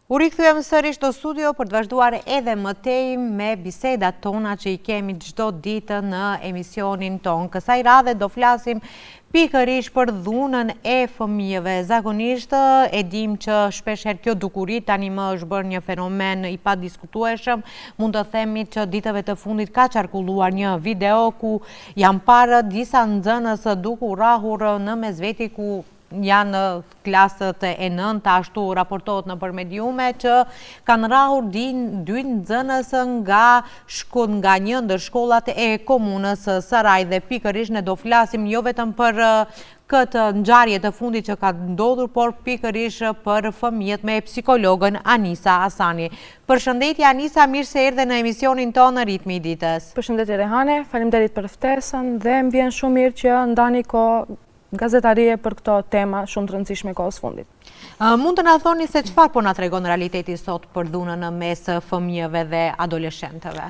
U rikthyem sërish në studio për të vazhduar edhe më tej me bisedat tona që i kemi çdo ditë në emisionin ton. Kësaj radhe do flasim pikërisht për dhunën e fëmijëve. Zakonisht e dim që shpeshherë kjo dukuri tani më është bërë një fenomen i padiskutueshëm. Mund të themi që ditëve të fundit ka qarkulluar një video ku janë parë disa nxënës duke u rrahur në mesveti ku janë klasët e 9, ashtu raportohet në përmediume që kanë rrahur dy nxënës nga një ndër shkollat e komunës Saraj dhe pikërisht ne do flasim jo vetëm për këtë ngjarje të fundit që ka ndodhur, por pikërisht për fëmijët me psikologën Anisa Asani. Përshëndetje Anisa, mirë se erdhe në emisionin tonë në Ritmi i ditës. Përshëndetje Rehane, faleminderit për ftesën dhe më vjen shumë mirë që ndani kohë gazetarie për këto tema shumë të rëndësishme kohës fundit. Mund të na thoni se çfarë po na tregon realiteti sot për dhunën në mes fëmijëve dhe adoleshentëve?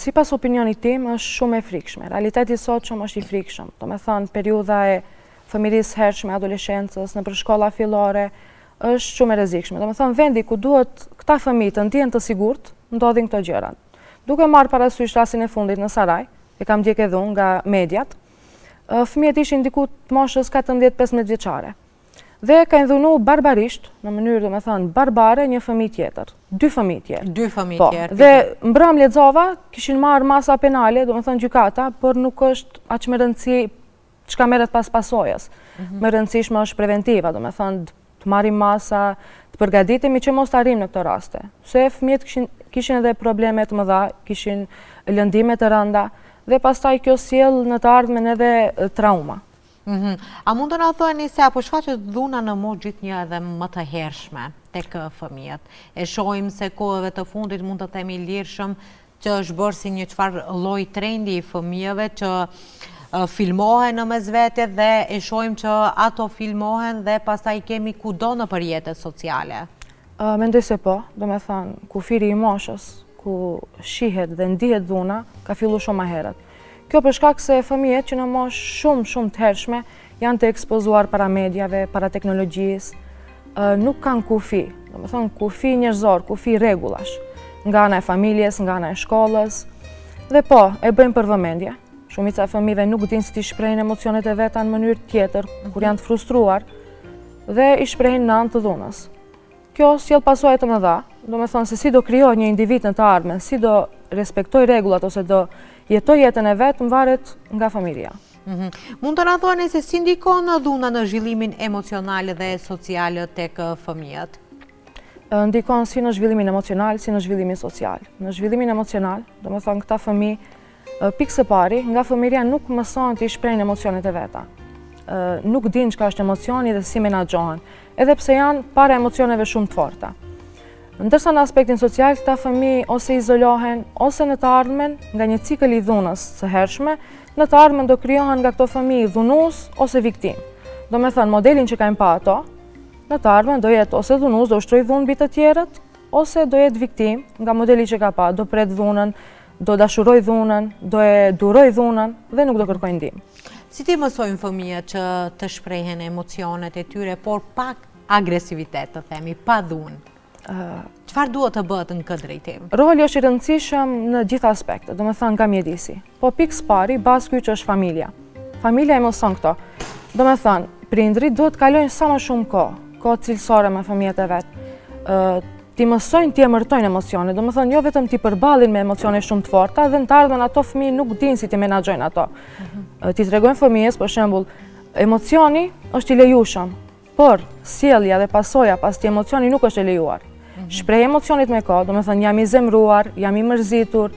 Sipas opinionit tim është shumë e frikshme. Realiteti sot shumë është i frikshëm. Domethënë periudha e fëmijërisë hershme, adoleshencës nëpër shkolla fillore është shumë e rrezikshme. Domethënë vendi ku duhet këta fëmijë të ndjehen të sigurt, ndodhin këto gjëra. Duke marrë parasysh rastin e fundit në Saraj, e kam ndjekur edhe unë nga mediat, fëmijët ishin diku të moshës 14-15 vjeçare. Dhe kanë dhunu barbarisht, në mënyrë domethënë barbare, një fëmijë tjetër. Dy fëmijë tjerë. Dy fëmijë tjerë. Dhe mbrëm lexova, kishin marrë masa penale, domethënë gjykata, por nuk është aq më rëndësi çka merret pas pasojës. Më rëndësishme është preventiva, domethënë të marrim masa, të përgatitemi që mos të arrijmë në këto raste. Se fëmijët kishin edhe probleme të mëdha, kishin lëndime të rënda, dhe pastaj kjo sjell në të ardhmen edhe trauma. A mund të na thoni se apo shfaqet dhuna në moshë gjithnjë edhe më të hershme tek fëmijët? E shohim se kohëve të fundit mund të themi lirshëm që është bërë si një çfarë lloj trendi i fëmijëve që filmohen në mesvete dhe e shohim që ato filmohen dhe pastaj kemi kudo në rrjetet sociale. Mendoj se po, domethënë kufiri i moshës ku shihet dhe ndihet dhuna, ka filluar shumë më herët. Kjo për shkak se fëmijët që në moshë shumë të hershme janë të ekspozuar para mediave, para teknologjisë, nuk kanë kufi, domethënë kufi njerëzor, kufi rregullash, nga ana e familjes, nga ana e shkollës. Dhe po, e bëjmë për vëmendje. Shumica e fëmijëve nuk dinë si të shprehin emocionet e veta në mënyrë tjetër, kur janë të frustruar, dhe i shprehin në anë të dhunës. Kjo sjell pasojë të mëdha, domethënë se si do krijohet një individ në të ardhmen, si do respektoj rregullat ose do jetoj jetën e vet, varet nga familja. Mund të na thoni se si ndikon dhuna në zhvillimin emocional dhe social tek fëmijët? Ndikon si në zhvillimin emocional, si në zhvillimin social. Në zhvillimin emocional, domethënë këta fëmijë pikë së pari, nga fëmijëria nuk mësohen të shprehin emocionet e veta. Nuk dinë çka është emocioni dhe si menaxhohen, edhe pse janë para emocioneve shumë të forta. Ndërsa në aspektin social, këta fëmijë ose izolohen, ose në të ardhmen nga një cikël i dhunës së hershme, në të ardhmen do krijohen nga këto fëmijë dhunues ose viktimë. Domethënë modelin që kanë pa ato, në të ardhmen do jetë ose dhunues, do ushtrojë dhunë mbi të tjerët, ose do jetë viktimë nga modeli që ka pa, do pret dhunën, do dashuroj dhunën, do e duroj dhunën dhe nuk do kërkoj ndihmë. Si ti mësojnë fëmijët që të shprehen emocionet e tyre, por pak agresivitet, të themi, pa dhunë? Çfarë duhet të bëhet në këtë drejtim? Roli është i rëndësishëm në gjithë aspektet, domethënë nga mjedisi. Po pikë së pari, bazë ky që është familja. Familja e mëson këto. Domethënë, prindrit duhet të kalojnë sa më shumë kohë cilësore me fëmijët e vet. Ti mësojnë ti emërtojnë emocione, domethënë jo vetëm ti përballin me emocione shumë të forta dhe në të ardhmen ato fëmijë nuk dinë si ti menaxhojnë ato. Ti tregojnë fëmijës, për shembull, emocioni është i lejuar, por sjellja dhe pasoja pas këtij emocioni nuk është e lejuar. Shpreh emocionit me kohë, domethënë jam i zemruar, jam i mërzitur,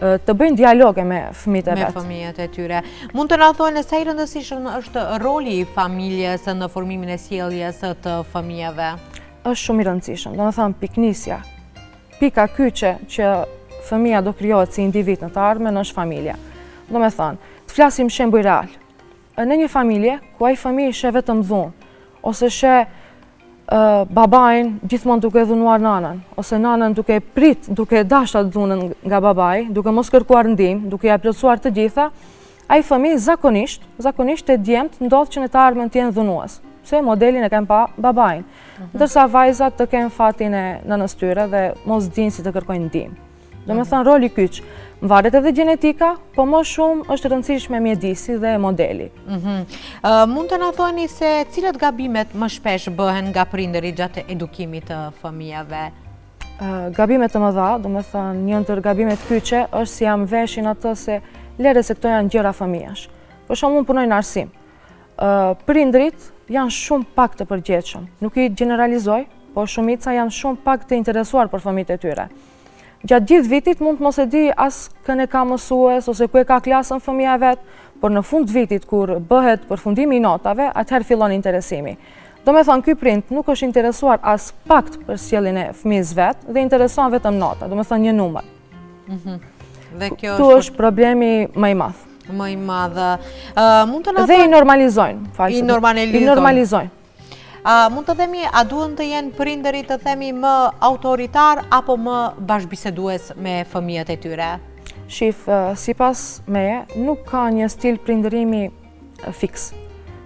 të bëjnë dialoge me fëmijët e vet. Me fëmijët e tyre. Mund të na thoni sa i rëndësishëm është roli i familjes në formimin e sjelljes të fëmijëve? Është shumë i rëndësishëm, domethënë piknisja. Pika kyçe që fëmia do krijohet si individ në të ardhmen është familja. Domethënë, të flasim shembuj real. Në një familje ku ai fëmijë sheh vetëm dhunë, ose sheh babain gjithmonë duke dhunuar nanën, ose nanën duke duke dashur dhunën nga babai, duke mos kërkuar ndihmë, duke ia plotësuar të gjitha, ai fëmijë zakonisht e djemt ndodh që në të ardhmen të jenë dhunues. se modelin e kemë pa babajnë. Ndërsa vajzat të kemë fatin e nënës tyre dhe mos dinë si të kërkojnë ndihmë. Do me thënë roli kyç, varet edhe gjenetika, po më shumë është rëndësishme mjedisi dhe modeli. Mund të na thoni se cilat gabimet më shpesh bëhen nga prindërit gjatë edukimit të fëmijëve? Gabimet të mëdha, do me thënë një ndër gabimet kyçe është si jam veshin atë se lere se këto janë gjëra fëmijash. Për shumë unë punoj në arsim. Prindrit janë shumë pak të përgjegjshëm. Nuk i generalizoj, po shumica janë shumë pak të interesuar për fëmijët e tyre. Gjatë gjithë vitit mund të mos e di as këne ka mësues ose ku e ka klasën fëmija vetë, por në fund vitit kur bëhet përfundimi i notave, atëherë fillon interesimi. Do me thonë, ky prind nuk është interesuar as pakt për sjelljen e fëmijës vetë dhe intereson vetëm nota, do me thonë një numër. Këtu është problemi më i madh. Më i madh. Mund të na dhe i normalizojnë, I normalizojnë. Mund të themi, a duhen të jenë prindërit të themi më autoritar apo më bashkëbisedues me fëmijët e tyre? Shif, sipas meje, nuk ka një stil prindërimi fiks.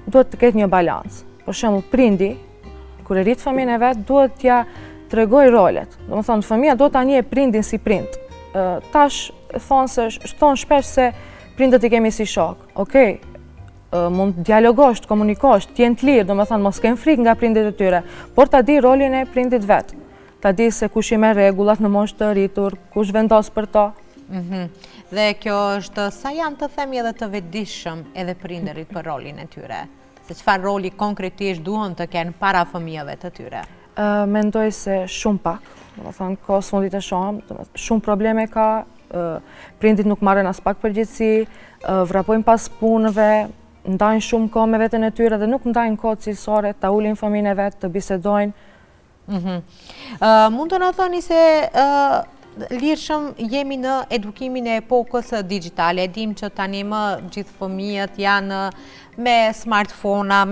Duhet të ketë një balans. Për shembull, prindi, kur e rrit fëmijën e vet, duhet t'ja tregoj rolet. Domethënë, fëmia duhet ta njeh prindin si prind. Tash thon shpesh se prindët i kemi si shok. Okej, mund të dialogosh, të komunikosh, të jenë të lirë, do me thënë mos kenë frikë nga prindit e tyre, por ta di rolin e prindit vetë. Ta di se kush i merr rregullat në moshë të rritur, kush vendos për to. Dhe kjo është sa janë të themi edhe të vetëdijshëm edhe prindërit për rolin e tyre. Se çfarë roli konkretisht duhen të kenë para fëmijëve të tyre? Mendoj se shumë pak, do me thënë kohës fundit e shohëm, shumë probleme ka, prindit nuk marrin as pak përgjegjësi, vrapojnë pas punëve, ndajnë shumë kohë me veten e tyre dhe nuk ndajnë kohë cilësore, ta ulin fëmijën e vet, të bisedojnë. Mund të na thoni se lirshëm jemi në edukimin e epokës digjitale. E dim që tani më gjithë fëmijët janë me smartphone-a,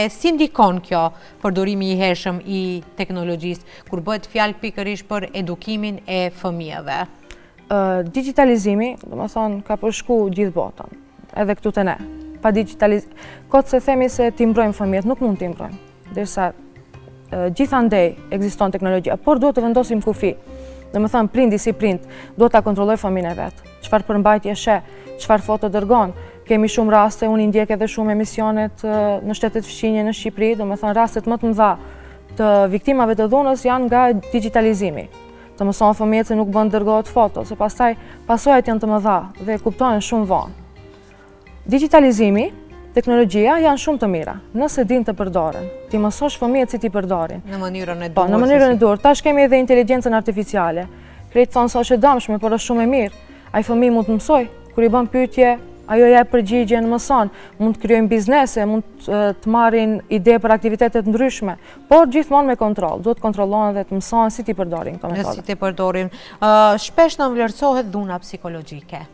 si ndikon kjo përdorimi i hershëm i teknologjisë kur bëhet fjalë pikërisht për edukimin e fëmijëve? Digitalizimi, do me thonë, ka përshku gjithë botën, edhe këtu të ne. Pa kotë se themi se ti mbrojmë fëmijët, nuk mund ti mbrojmë, derisa gjithandej ekziston teknologjia, por duhet të vendosim kufi. Do me thënë, prindi si prind, duhet ta kontrolloj fëmijën e vet. Çfarë përmbajtje sheh, çfarë foto dërgon. Kemi shumë raste, unë i ndjek edhe shumë emisionet në shtetet fqinje në Shqipëri, do me thënë rastet më të mëdha të viktimave të dhunës janë nga digitalizimi. Të mëson fëmijët se nuk bën dërgohet foto, se pastaj pasojat janë të mëdha dhe kuptohen shumë vonë. Digitalizimi, teknologjia janë shumë të mira, nëse din të përdoren. Ti mësosh fëmijët si ti përdorin. Në mënyrën e duhur. Po, në mënyrën e duhur. Tash kemi edhe inteligjencën artificiale. Krejt thonë se është e dëmshme, por është shumë e mirë. Ai fëmijë mund të mësoj, kur i bën pyetje, ajo jep përgjigjen, mëson. Mund të krijojnë biznese, mund të marrin ide për aktivitete të ndryshme, por gjithmonë me kontroll. Duhet të kontrollohen dhe të mësohen si ti përdorin këto metode. Si ti përdorin. Shpesh në vlerësohet dhuna psikologjike.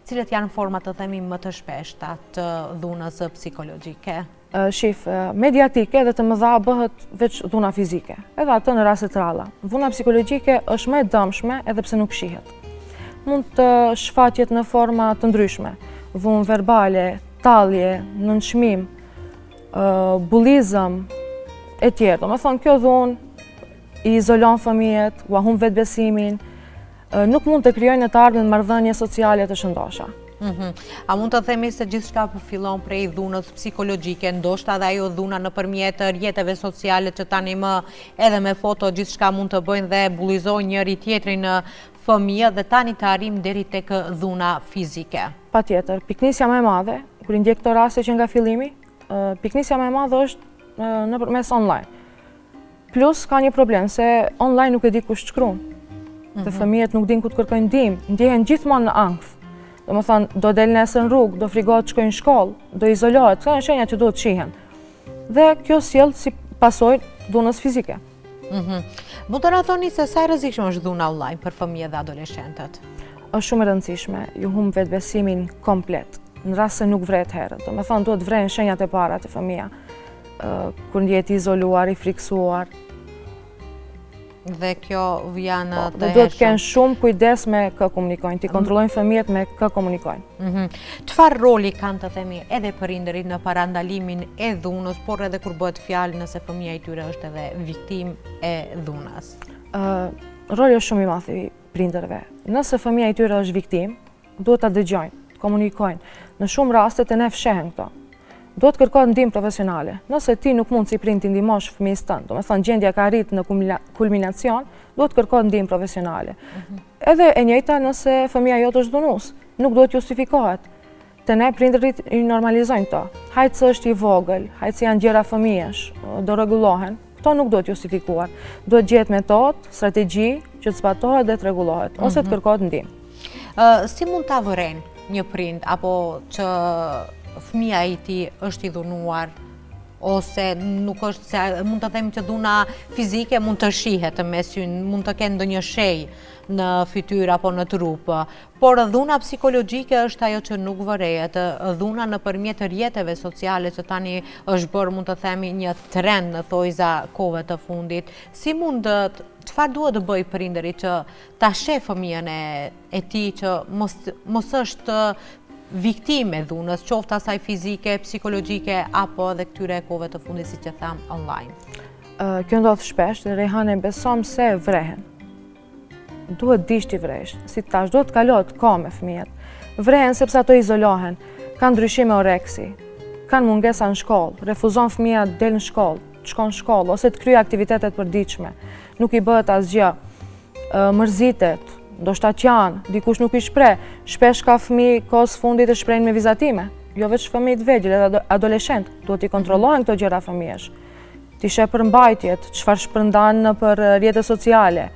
Cilat janë format të themi më të shpeshta të dhunës psikologjike? Shif, mediatike dhe të mëdha bëhet veç dhuna fizike, edhe atë në raste të ralla. Dhuna psikologjike është më e dëmshme edhe pse nuk shihet. Mund të shfaqet në forma të ndryshme, dhunë verbale, tallje, nënçmim, bullizëm e tjerë. Do me thonë, kjo dhunë i izolon fëmijët, u humb vetbesimin, nuk mund të krijojnë të ardhmen marrëdhënie sociale të shëndosha. A mund të themi se gjithçka fillon prej dhunës psikologjike, ndoshta edhe ajo dhuna nëpërmjet rrjeteve sociale që tani më edhe me foto gjithçka mund të bëjnë dhe bullizojnë njëri tjetrin në fëmijë dhe tani të arrim deri tek dhuna fizike. Patjetër, piknisja më e madhe, kur i ndjek këto raste që nga fillimi, piknisja më e madhe është nëpërmes online. Plus ka një problem se online nuk e di kush shkruan. Dhe fëmijët nuk din ku të kërkojnë ndihmë, ndjehen gjithmonë në ankth. Do me thonë, do del nesër në rrugë, do frigohet të shkojnë në shkollë, do izolohet, këto janë shenja që duhet shihen. Dhe kjo sjell si pasojë dhunës fizike. Mund të na thoni se sa e rrezikshme është dhuna online për fëmijët dhe adoleshentët? Është shumë e rëndësishme, ju humb vetbesimin komplet, në rast se nuk vret herët. Do me thonë, duhet vrejnë shenjat e para të fëmija, kur ndjehet i izoluar, i friksuar. Dhe kjo vjen të hershëm. Duhet të kenë shumë kujdes me kë komunikojnë, t'i kontrollojnë fëmijët me kë komunikojnë. Çfarë roli kanë të themi edhe prindërit në parandalimin e dhunës, por edhe kur bëhet fjalë nëse fëmia i tyre është edhe viktimë e dhunës? Roli është shumë i madh i prindërve. Nëse fëmia i tyre është viktimë, duhet ta dëgjojnë, të komunikojnë. Në shumë raste të ne fshehen këto. Duhet kërkohet ndihmë profesionale. Nëse ti nuk mund si prind t'i ndihmosh fëmijës tënd, domethënë gjendja ka arrit në kulminacion, duhet kërkohet ndihmë profesionale. Edhe e njëjta nëse fëmia jote është dhunues, nuk duhet justifikohet. Te ne prindërit i normalizojnë këto. Hajtë se është i vogël, hajtë se janë gjëra fëmijësh, do rregullohen. Këto nuk duhet justifikuar. Duhet gjetë metodë, strategji që të zbatohet dhe të rregullohet, ose të kërkohet ndihmë. Si mund ta vëren një prind apo që fëmia i tij është i dhunuar, ose nuk është se mund të themi që dhuna fizike mund të shihet me sy, mund të kenë ndonjë shenjë në fytyrë apo në trup, por dhuna psikologjike është ajo që nuk vërehet, dhuna nëpërmjet rrjeteve sociale që tani është bërë, mund të themi, një trend në thojza kohëve të fundit. Si mund çfarë duhet të bëjë prindëri që ta sheh fëmijën e tij që mos është viktime dhunës, qoftë asaj fizike, psikologjike, apo edhe këtyre kohëve të fundit, siç e tham, online? Kjo ndodh shpesh dhe Rejhane besom se vrehen. Duhet disht i vresh, si tash, duhet kalohet kohë me fëmijët. Vrehen sepse ato izolohen, kanë ndryshime oreksi, kanë mungesa në shkollë, refuzon fëmija të del në shkollë, të shkon në shkollë, ose të kryej aktivitetet përditshme. Nuk i bëhet asgjë, mërzitet, ndoshta qanë, dikush nuk i shpreh. Shpesh ka fëmijë kohës fundit të shprehin me vizatime, jo vetëm fëmijë të vegjël, edhe adoleshent, duhet i kontrollohen këto gjëra fëmijësh. Ti sheh përmbajtjet, çfarë shpërndan nëpër rrjetet sociale,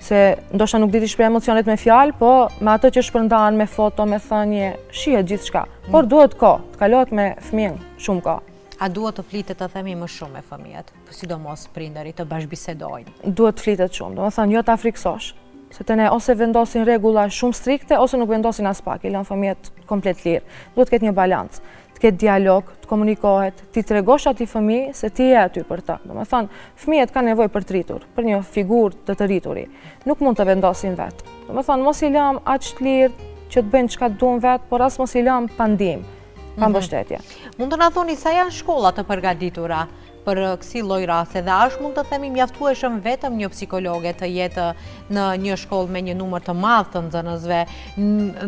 se ndoshta nuk di të shpreh emocionet me fjalë, po me ato që shpërndan me foto, me thënie, shihet gjithçka. Por duhet kohë, të kalohet me fëmijën shumë kohë. A duhet të flitet të themi më shumë me fëmijët, sidomos prindërit të bashkëbisedojnë? Duhet të flitet shumë, domethënë jo ta friksosh. Se të ne ose vendosin rregulla shumë strikte, ose nuk vendosin as pak, i lën fëmijët komplet lirë. Duhet të ketë një balancë, të ketë dialog, të komunikohet, ti tregosh atij fëmijë se ti je aty për ta. Domethënë, fëmijët kanë nevojë për të rritur, për një figurë të rrituri. Nuk mund të vendosin vetë. Domethënë, mos i lëm aq të lirë që të bëjnë çka duan vetë, por as mos i lëm pa ndihmë, pa mbështetje. Mund të na thoni sa janë shkollat të përgatitura për kësi lloj raste, dhe a është mund të themi mjaftueshëm vetëm një psikologe të jetë në një shkollë me një numër të madh të nxënësve?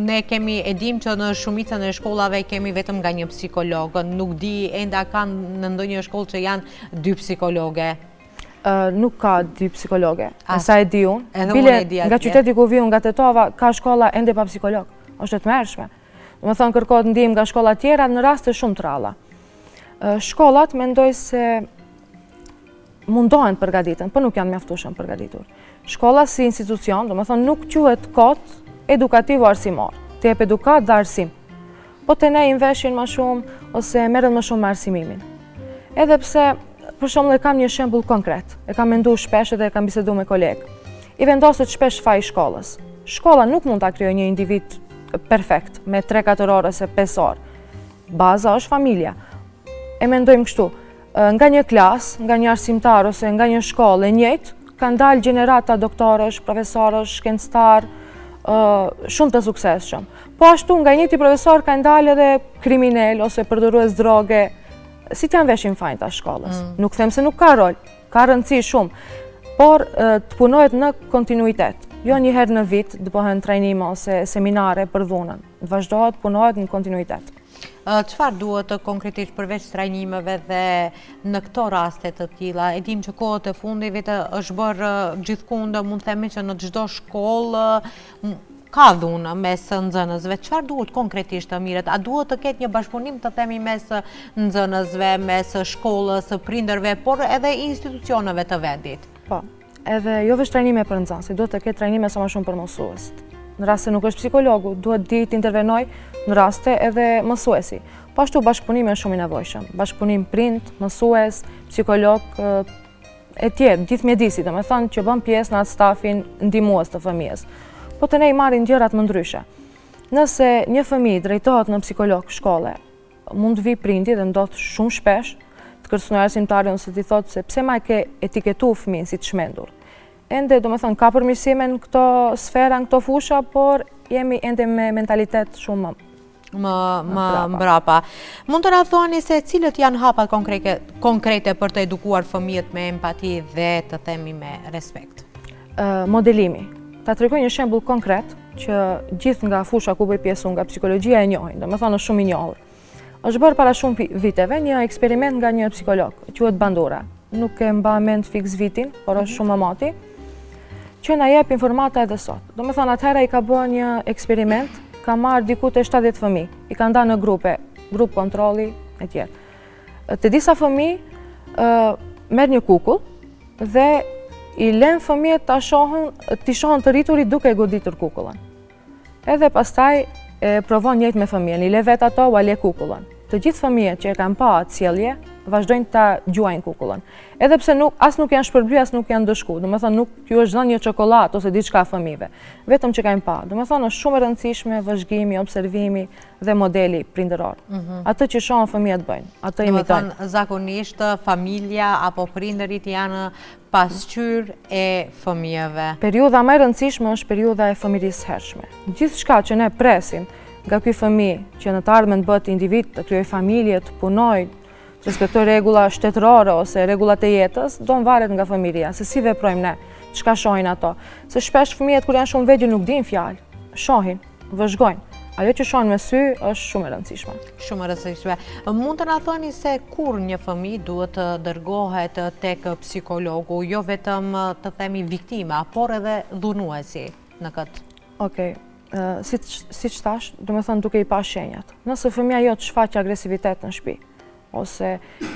Ne e dim që në shumicën e shkollave kemi vetëm nga një psikolog, nuk di ende kanë në ndonjë shkollë që janë 2 psikologe. Nuk ka 2 psikologe, sa e di unë. Bile nga qyteti ku vi unë, nga Tetova, ka shkolla ende pa psikolog. Është e tmerrshme. Domethënë kërkohet ndihmë nga shkolla tjera në raste shumë të ralla. Shkollat mendoj se mundohen të përgatiten, por nuk janë mjaftueshëm përgatitur. Shkolla si institucion, domethënë nuk quhet kot edukativ arsimor, të jep edukat dhe arsim. Po te ne inveshin më shumë ose merren më shumë me arsimimin. Edhe pse, për shembull, kam një shembull konkret, e kam menduar shpesh dhe e kam biseduar me kolegë. I vendoset shpesh faji shkollës. Shkolla nuk mund ta krijojë një individ perfekt me 3-4 orë ose 5 orë. Baza është familja. E mendojmë kështu, nga një klas, nga një arsimtar ose nga një shkollë e njëjtë, kanë dalë gjenerata doktorësh, profesorësh, shkencëtar, shumë të suksesshëm. Po ashtu nga njëti profesor kanë dalë edhe kriminal ose përdorues droge. Si t'janë veshin fajin ta shkollës? Nuk them se nuk ka rol, ka rëndësi shumë, por të punohet në kontinuitet. Jo një herë në vit të bëhen trajnime ose seminare për dhunën. Vazhdohet, punohet në kontinuitet. Çfarë duhet konkretisht përveç trajnimeve dhe në këto raste të tilla? E dim që kohët e fundit është bërë gjithkund, mund të themi që në çdo shkollë ka dhunë mes nxënësve. Çfarë duhet konkretisht të mirët? A duhet të ketë një bashkëpunim të themi mes nxënësve, mes shkollës, prindërve, por edhe institucioneve të vendit? Po, edhe jo vetëm trajnime për nxënësit, duhet të ketë trajnime sa më shumë për mësuesit. Në rast se nuk është psikologu, duhet di të intervenoj në raste edhe mësuesi. Po ashtu bashkëpunimi është shumë i nevojshëm. Bashkëpunim prind, mësues, psikolog, e tjerë, gjithë mjedisi, domethënë që bën pjesë në atë stafin ndihmues të fëmijës. Po të ne i marrin gjërat më ndryshe. Nëse një fëmijë drejtohet në psikolog shkolle, mund të vi prindi dhe ndodh shumë shpesh të kërcënojë arsimtarin ose t'i thotë se pse ma ke etiketuar fëmijën si të shmendur. ende, do më thënë, ka përmirësime në këto sfera, në këto fusha, por jemi ende me mentalitet shumë më mbrapa. Mund të na thoni se cilët janë hapat konkrete për të edukuar fëmijët me empati dhe të themi me respekt? Modelimi. Ta tregoj një shembull konkret që gjithë nga fusha ku bëj pjesë unë, nga psikologjia e njohin, do më thonë është shumë i njohur. Është bërë para shumë viteve një eksperiment nga një psikolog, quhet Bandura. Nuk e mba mend fiks vitin, por është shumë amati, që na jep informata edhe sot. Do më thonë atëherë i ka bërë një eksperiment, ka marrë diku të 70 fëmijë, i ka ndarë në grup kontrolli e tjerë. Të disa fëmijë merr një kukull dhe i lën fëmijët t'i shohën të rriturit duke e goditur kukullën. Edhe pastaj provon njëjtë me fëmijën, i le vetë ato u le kukullën. Të gjithë fëmijët që e kanë pa atë sjellje, vazhdojnë ta gjuajnë kukullën. Edhe pse as nuk janë shpërbly, as nuk janë dëshku. Do të thonë nuk ju është dhënë një çokoladë ose diçka fëmijëve, vetëm që kanë pa. Do të thonë është shumë e rëndësishme vëzhgimi, observimi dhe modeli prindëror. Atë që shohin fëmijët bëjnë, atë imitojnë. Do të thonë zakonisht familja apo prindërit janë pasqyrë e fëmijëve. Periudha më e rëndësishme është periudha e fëmirisë hershme. Gjithçka që ne presim nga ky fëmijë që në të ardhmen të bëhet individ, të krijojë familje, të punojë, të respektojë rregulla shtetërore ose rregullat e jetës, do varet nga fëmijëria, se si veprojmë ne, çka shohin ato. Se shpesh fëmijët kur janë shumë vegjël nuk dinë fjalë, shohin, vëzhgojnë. Ajo që shohin me sy është shumë e rëndësishme. Shumë e rëndësishme. Mund të na thoni se kur një fëmijë duhet të dërgohet tek psikologu, jo vetëm të themi viktima, por edhe dhunuesi në këtë? Okej. Siç thash, do të thonë duke i pa shenjat. Nëse fëmia jot shfaq agresivitet në shtëpi, ose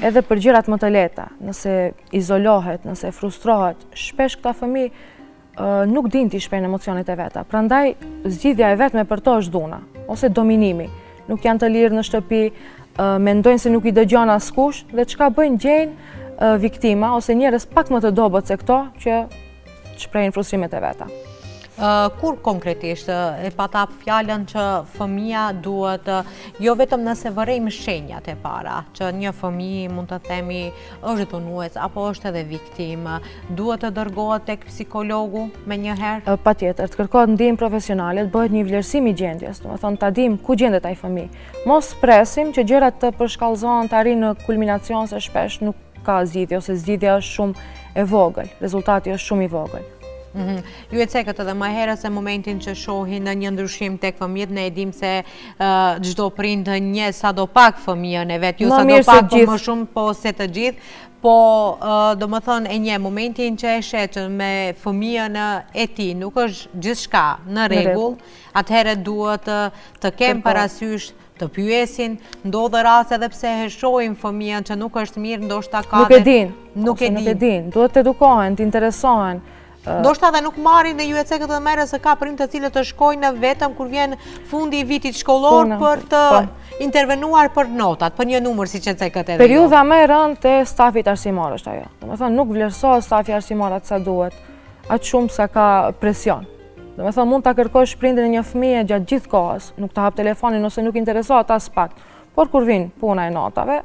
edhe për gjërat më të lehta, nëse izolohet, nëse frustrohet, shpesh këta fëmijë nuk din t'i shprehnë emocionet e veta. Prandaj zgjidhja e vetme për to është dhuna ose dominimi. Nuk janë të lirë në shtëpi, mendojnë se nuk i dëgjon askush dhe çka bëjnë, gjejnë viktima ose njerëz pak më të dobët se këto që shprehin frustrimet e veta. Kur konkretisht e patap fjalën që fëmia duhet, jo vetëm nëse vërejmë shenjat e para, që një fëmijë mund të themi është dhunues apo është edhe viktim, duhet të dërgohet tek psikologu me një herë? Patjetër, të kërkohet ndihmë profesionale, të bëhet një vlerësim i gjendjes, do të thonë ta dimë ku gjendet ai fëmijë. Mos presim që gjërat të përshkallëzohen, të arrijnë në kulminacion, se shpesh nuk ka zgjidhje ose zgjidhja është shumë e vogël, rezultati është shumë i vogël. Ju e cekët edhe më herë se momentin që shohin në një ndryshim tek fëmijët, ne e dim se çdo prind njeh sadopak fëmijën e vet, jo sadopak, po më shumë po se të gjithë, po do më thënë e një momentin që e shet me fëmijën e ti nuk është gjithçka në rregull, atëherë duhet të kem parasysh të pyesin, ndodhe raste edhe pse e shohin fëmijën që nuk është mirë, ndoshta ka nuk e din, duhet të edukohen, të interesohen. Ndoshta dhe nuk marrin dhe ju e cekët edhe merre se ka prind të cilët të shkojnë vetëm kur vjen fundi i vitit shkollor për të intervenuar për notat, për një numër siç e cekët edhe. Periudha më e rëndë te stafi arsimor është ajo. Domethënë nuk vlerësohet stafi arsimor atë sa duhet, aq shumë sa ka presion. Domethënë mund ta kërkosh prindin e një fëmie gjatë gjithë kohës, nuk ta hap telefonin ose nuk interesohet as pak. Por kur vin puna e notave,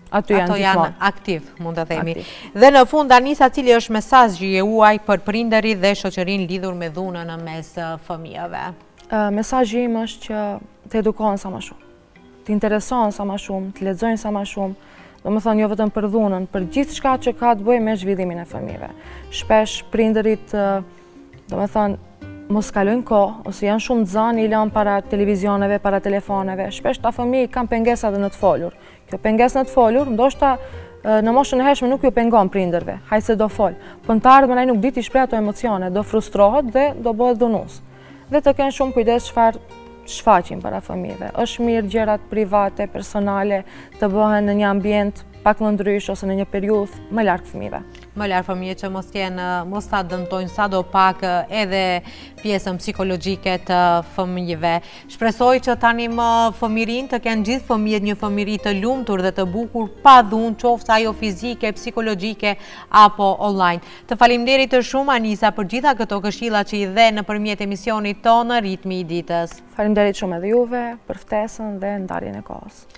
ato janë aktiv, mund të themi. Dhe në fund, Anisa, cili është mesazhi juaj për prindërit dhe shoqërinë lidhur me dhunën në mes fëmijëve? Mesazhi im është që të edukohen sa më shumë, të interesohen sa më shumë, të lexojnë sa më shumë, domethënë jo vetëm për dhunën, për gjithçka që ka të bëjë me zhvillimin e fëmijëve. Shpesh prindërit, domethënë mos kalojnë kohë ose janë shumë të zënë, i lënë para televizioneve, para telefoneve. Shpesh ta fëmijë kanë pengesa edhe në të folur. Kjo pengesë në të folur, ndoshta në moshën e hershme nuk ju pengon prindërve, hajse do fol. Po në të ardhmen ai nuk di t'i shpreh ato emocione, do frustrohet dhe do bëhet dhunues. Dhe të kenë shumë kujdes çfarë shfaqin para fëmijëve. Është mirë gjërat private, personale të bëhen në një ambient pak më ndrysh ose në një periudhë më larg fëmijëve. Më larg fëmijët që mos ta dëmtojnë sadopak edhe pjesën psikologjike të fëmijëve. Shpresoj që tani më fëmirin të kenë gjithë fëmijët një fëmiri të lumtur dhe të bukur, pa dhunë, qoftë ajo fizike, psikologjike apo online. Të faleminderit shumë Anisa për gjitha këto këshilla që i dhe nëpërmjet emisionit tonë Ritmi i ditës. Faleminderit shumë edhe juve për ftesën dhe ndarjen e kohës.